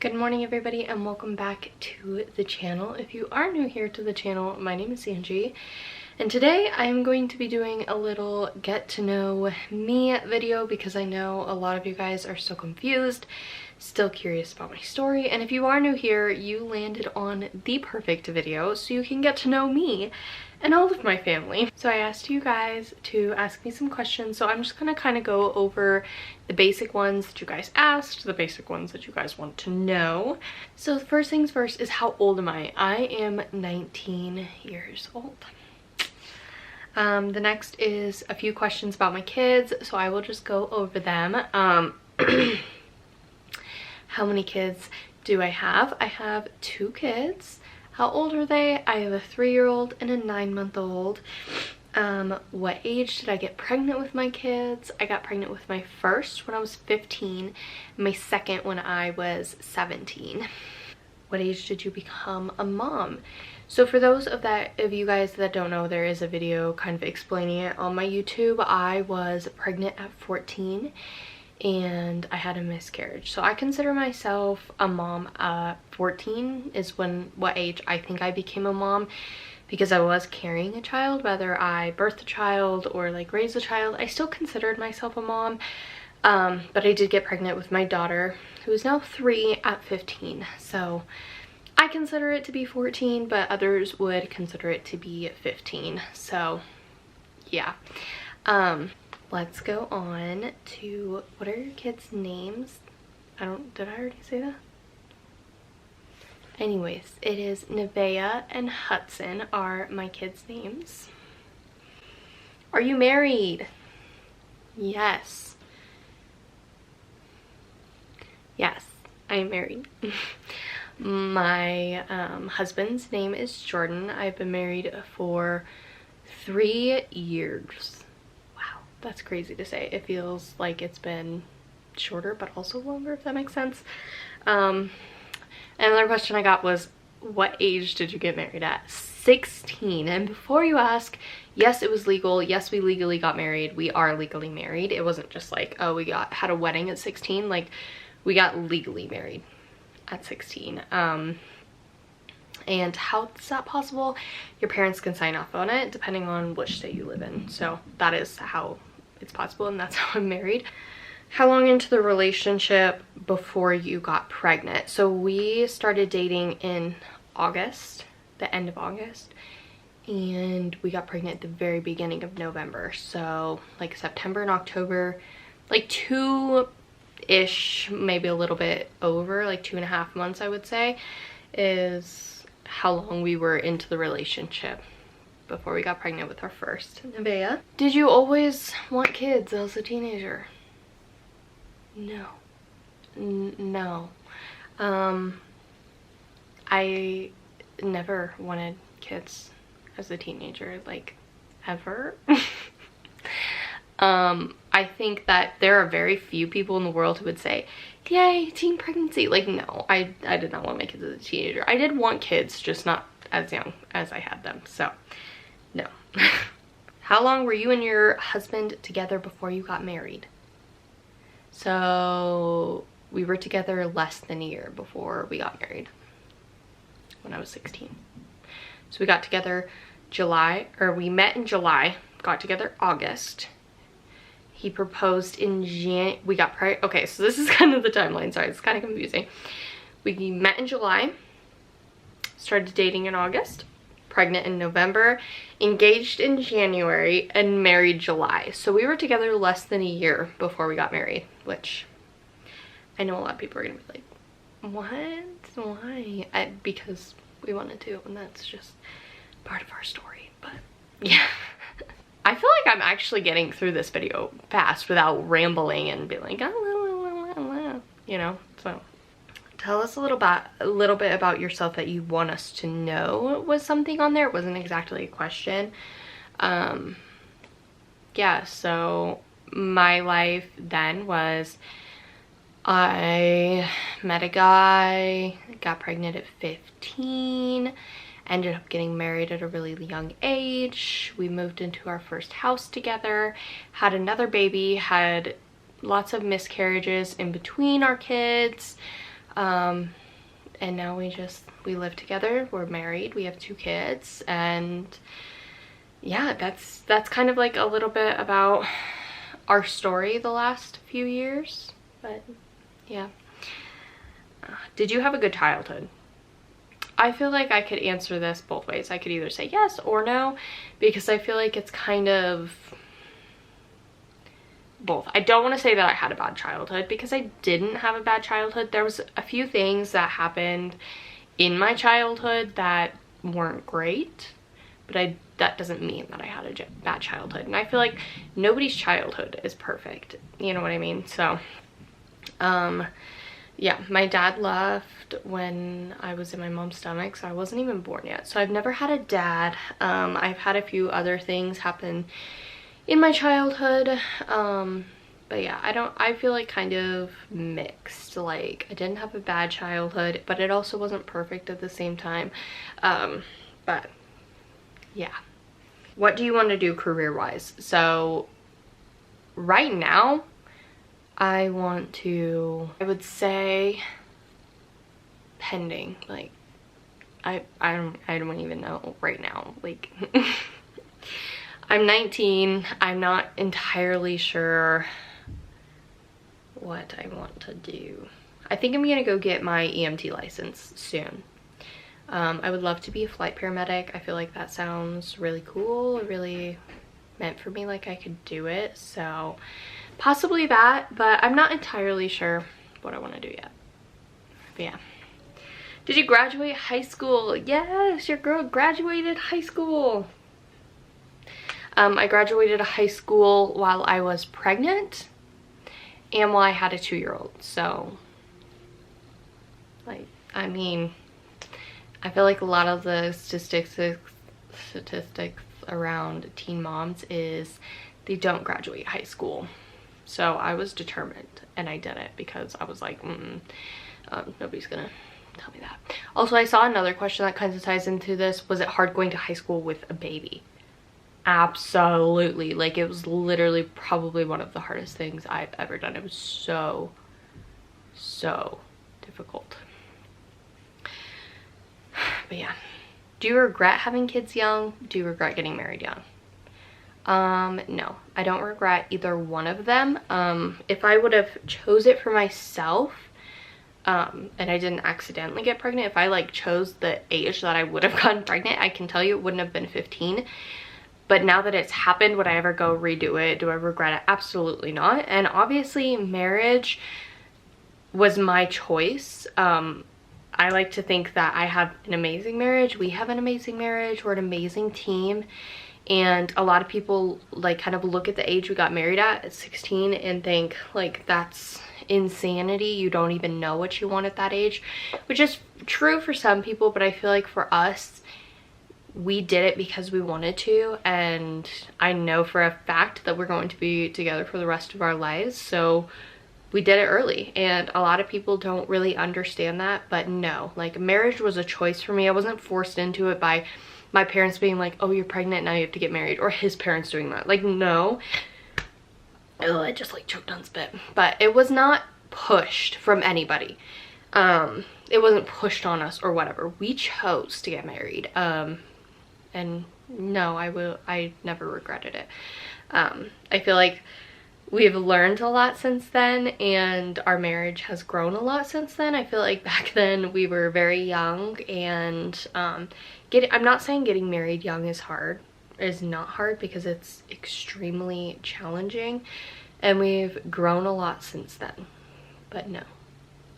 Good morning everybody and welcome back to the channel. If you are new here to the channel, my name is Angie and today I'm going to be doing a little get to know me video because I know a lot of you guys are still confused, still curious about my story, and if you are new here, you landed on the perfect video so you can get to know me and all of my family. So I asked you guys to ask me some questions, so I'm just gonna kind of go over the basic ones that you guys asked, the basic ones that you guys want to know. So the first things first is, how old am I? I am 19 years old. The next is a few questions about my kids, so I will just go over them. How many kids do I have? I have 2 kids. How old are they? I have a 3-year-old and a 9-month-old. What age did I get pregnant with my kids? I got pregnant with my first when I was 15, and my second when I was 17. What age did you become a mom? So for those of you guys that don't know, there is a video kind of explaining it on my YouTube. I was pregnant at 14 and I had a miscarriage. So I consider myself a mom. 14 is what age I think I became a mom, because I was carrying a child, whether I birthed a child or like raised a child. I still considered myself a mom, but I did get pregnant with my daughter, who is now 3, at 15. So I consider it to be 14, but others would consider it to be 15. So yeah. Let's go on to, what are your kids' names? Did I already say that? Anyways, it is Nevaeh and Hudson are my kids' names. Are you married? Yes. Yes, I am married. My husband's name is Jordan. I've been married for 3 years. That's crazy to say. It feels like it's been shorter but also longer, if that makes sense. Another question I got was, what age did you get married at? 16. And before you ask, yes, it was legal. Yes, we legally got married. We are legally married. It wasn't just like, oh, we had a wedding at 16. Like, we got legally married at 16. And how is that possible? Your parents can sign off on it depending on which state you live in. So that is how it's possible, and that's how I'm married. How long into the relationship before you got pregnant? So we started dating in August, the end of August, and we got pregnant at the very beginning of November. So like September and October, like 2-ish, maybe a little bit over, like 2.5 months, I would say, is how long we were into the relationship before we got pregnant with our first. Nevaeh, did you always want kids as a teenager? No. No. I never wanted kids as a teenager, like, ever. I think that there are very few people in the world who would say, yay, teen pregnancy. Like, no, I did not want my kids as a teenager. I did want kids, just not as young as I had them, so no. How long were you and your husband together before you got married? So we were together less than a year before we got married, when I was 16. So we got together we met in July, got together August. He proposed in okay, so this is kind of the timeline, sorry, it's kind of confusing. We met in July, started dating in August, pregnant in November, engaged in January, and married July. So we were together less than a year before we got married, which I know a lot of people are gonna be like, what? Why? Because we wanted to, and that's just part of our story, but yeah. I feel like I'm actually getting through this video fast without rambling and being like, you know, so. Tell us a little bit about yourself that you want us to know. Was something on there? It wasn't exactly a question. Yeah, so my life then was, I met a guy, got pregnant at 15, ended up getting married at a really young age. We moved into our first house together, had another baby, had lots of miscarriages in between our kids. And now we live together, we're married, we have 2 kids, and yeah, that's kind of like a little bit about our story the last few years. But yeah. Did you have a good childhood? I feel like I could answer this both ways. I could either say yes or no, because I feel like it's kind of both. I don't want to say that I had a bad childhood, because I didn't have a bad childhood. There was a few things that happened in my childhood that weren't great, but that doesn't mean that I had a bad childhood. And I feel like nobody's childhood is perfect, you know what I mean? So yeah, my dad left when I was in my mom's stomach, so I wasn't even born yet. So I've never had a dad. I've had a few other things happen in my childhood, but yeah, I feel like kind of mixed. Like, I didn't have a bad childhood, but it also wasn't perfect at the same time. But yeah. What do you want to do career-wise? So right now, I would say pending, like, I don't even know right now, like, I'm 19, I'm not entirely sure what I want to do. I think I'm gonna go get my EMT license soon. I would love to be a flight paramedic. I feel like that sounds really cool, really meant for me, like I could do it. So possibly that, but I'm not entirely sure what I want to do yet. But yeah. Did you graduate high school? Yes, your girl graduated high school. I graduated high school while I was pregnant and while I had a 2-year-old. So, like, I mean, I feel like a lot of the statistics around teen moms is they don't graduate high school. So I was determined, and I did it because I was like, nobody's gonna tell me that. Also, I saw another question that kind of ties into this. Was it hard going to high school with a baby? Absolutely. Like, it was literally probably one of the hardest things I've ever done. It was so difficult. But yeah. Do you regret having kids young? Do you regret getting married young? No, I don't regret either one of them. If I would have chose it for myself, and I didn't accidentally get pregnant, if I like chose the age that I would have gotten pregnant, I can tell you it wouldn't have been 15. But now that it's happened, would I ever go redo it? Do I regret it? Absolutely not. And obviously marriage was my choice. I like to think that I have an amazing marriage. We have an amazing marriage. We're an amazing team. And a lot of people like kind of look at the age we got married at 16 and think like that's insanity. You don't even know what you want at that age, which is true for some people, but I feel like for us, we did it because we wanted to, and I know for a fact that we're going to be together for the rest of our lives, so we did it early. And a lot of people don't really understand that, but no, like, marriage was a choice for me. I wasn't forced into it by my parents being like, oh, you're pregnant, now you have to get married, or his parents doing that. Like, no. Oh, I just like choked on spit. But it was not pushed from anybody. It wasn't pushed on us or whatever. We chose to get married. And no, I never regretted it. I feel like we've learned a lot since then, and our marriage has grown a lot since then. I feel like back then we were very young, and I'm not saying getting married young is hard. It is not hard, because it's extremely challenging, and we've grown a lot since then. But no,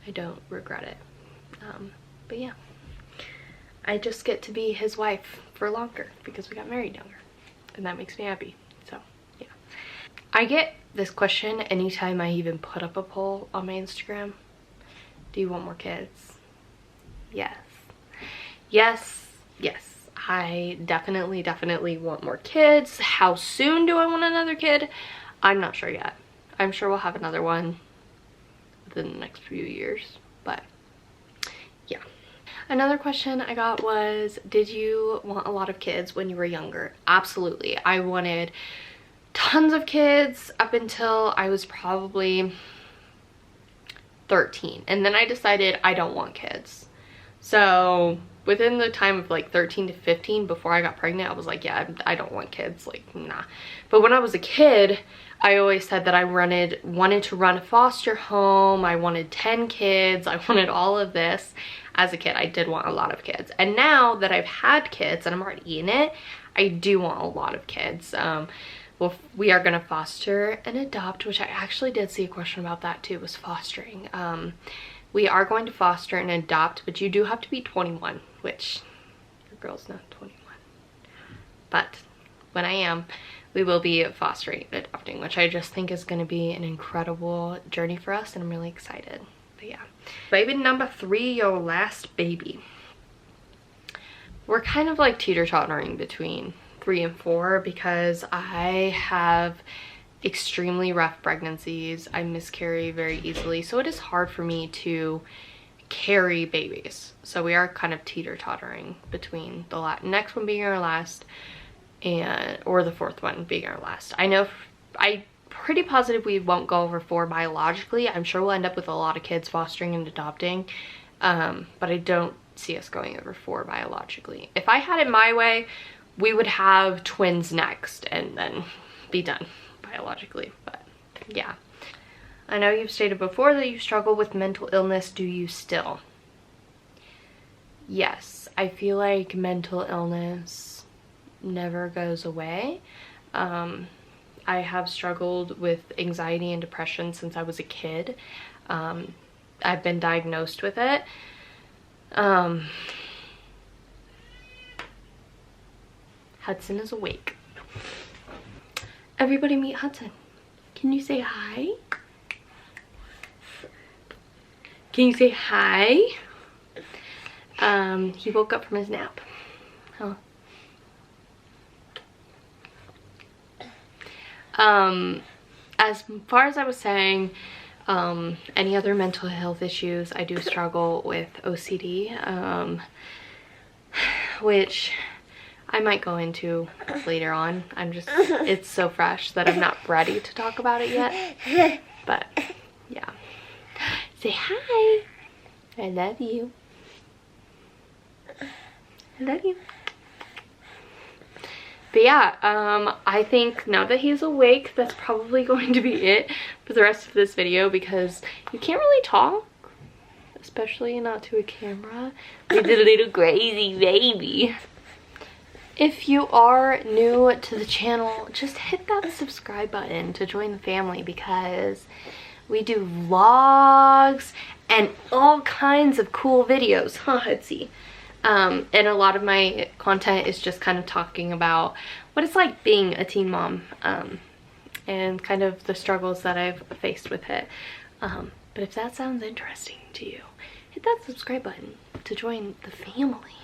I don't regret it. But yeah, I just get to be his wife for longer because we got married younger, and that makes me happy. So yeah, I get this question anytime I even put up a poll on my Instagram. Do you want more kids? Yes, yes, yes. I definitely want more kids. How soon do I want another kid? I'm not sure yet. I'm sure we'll have another one within the next few years, but yeah. Another question I got was, did you want a lot of kids when you were younger? Absolutely. I wanted tons of kids up until I was probably 13, and then I decided I don't want kids. So within the time of like 13 to 15 before I got pregnant, I was like, yeah, I don't want kids, like, nah. But when I was a kid, I always said that I wanted to run a foster home. I wanted 10 kids. I wanted all of this. As a kid, I did want a lot of kids. And now that I've had kids and I'm already in it, I do want a lot of kids. Well, we are gonna foster and adopt, which I actually did see a question about that too, was fostering. We are going to foster and adopt, but you do have to be 21, which your girl's not 21. But when I am, we will be fostering and adopting, which I just think is going to be an incredible journey for us, and I'm really excited. But yeah. Baby number 3, your last baby. We're kind of like teeter-tottering between 3 and 4 because I have extremely rough pregnancies. I miscarry very easily, so it is hard for me to carry babies. So we are kind of teeter-tottering between the next one being our last or the 4th one being our last. I'm pretty positive we won't go over 4 biologically. I'm sure we'll end up with a lot of kids fostering and adopting, but I don't see us going over 4 biologically. If I had it my way, we would have twins next and then be done biologically. But yeah, I know you've stated before that you struggle with mental illness. Do you still? Yes, I feel like mental illness never goes away. I have struggled with anxiety and depression since I was a kid. I've been diagnosed with it. Hudson is awake. Everybody meet Hudson. Can you say hi? Can you say hi? He woke up from his nap. Huh. As far as I was saying, any other mental health issues, I do struggle with OCD, which I might go into later on. It's so fresh that I'm not ready to talk about it yet, but yeah. Say hi. I love you. I love you. But yeah, I think now that he's awake, that's probably going to be it for the rest of this video, because you can't really talk, especially not to a camera. He's a little crazy baby. If you are new to the channel, just hit that subscribe button to join the family, because we do vlogs and all kinds of cool videos, huh, Hudsie? And a lot of my content is just kind of talking about what it's like being a teen mom, and kind of the struggles that I've faced with it. But if that sounds interesting to you, hit that subscribe button to join the family.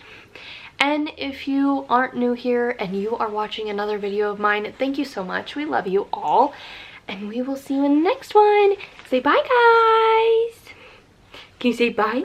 And if you aren't new here and you are watching another video of mine, thank you so much. We love you all, and we will see you in the next one. Say bye, guys. Can you say bye?